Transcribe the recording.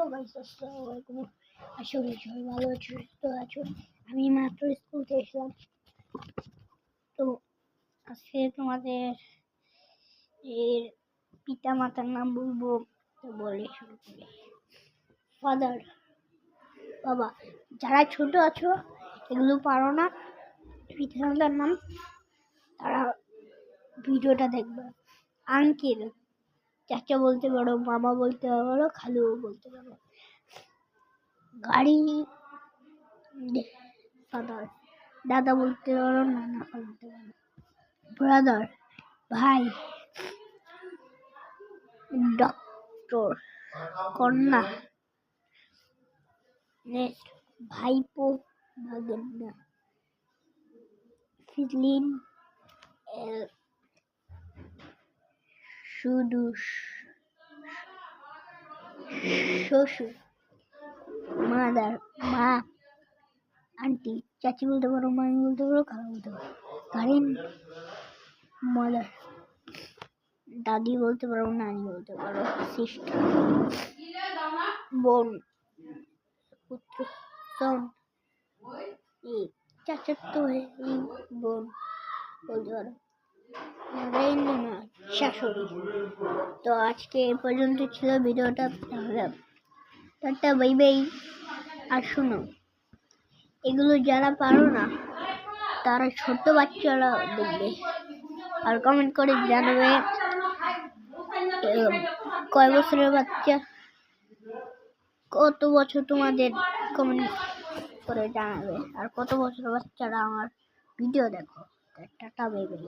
Hello guys, আসসালামু আলাইকুম। আশা করি সবাই ভালো আছো, সুস্থ আছো। আমি মাত্র স্কুল থেকে এসলাম। তো আজকে তোমাদের এর পিতা মাতার নাম বলবো। তো বলে শুরু করি। ফাদার, বাবা। যারা ছোট আছো, এগুলো পারো না পিতা মাতার নাম, তারা ভিডিওটা দেখবে। আঙ্কেল, চাচা বলতে পারো, মামা বলতে পারো, খালু বলতে পারো। গাড়ি, ফাদার। দাদা বলতে পারো, নানা বলতে পারো। ব্রাদার, ভাই। ডক্টর, কন্যা। নেক্সট, ভাইপো, ভাগনা। ফিলিন, শুধু শ্বশুর। মাদার, মা। আন্টি, চাচি বলতে পারো, মামি বলতে পারো, খালা বলতে পারো। কারেন, মাদার। দাদি বলতে পারো, নানি বলতে পারো। সিস্টার, বোন। পুত্র, সন। চাচাতো বোন বলতে পারো। শাশুড়ি। তো আজকে এ পর্যন্ত ছিল ভিডিওটা। তাহলে টাটা, বাই বাই। আর শুনো, এগুলো যারা পারো না তারা ছোট বাচ্চারা দেখবে আর কমেন্ট করে জানাবে কয় বছরের বাচ্চা, কত বছর তোমাদের কমেন্ট করে জানাবে, আর কত বছরের বাচ্চারা আমার ভিডিও দেখো। Tata, bye bye.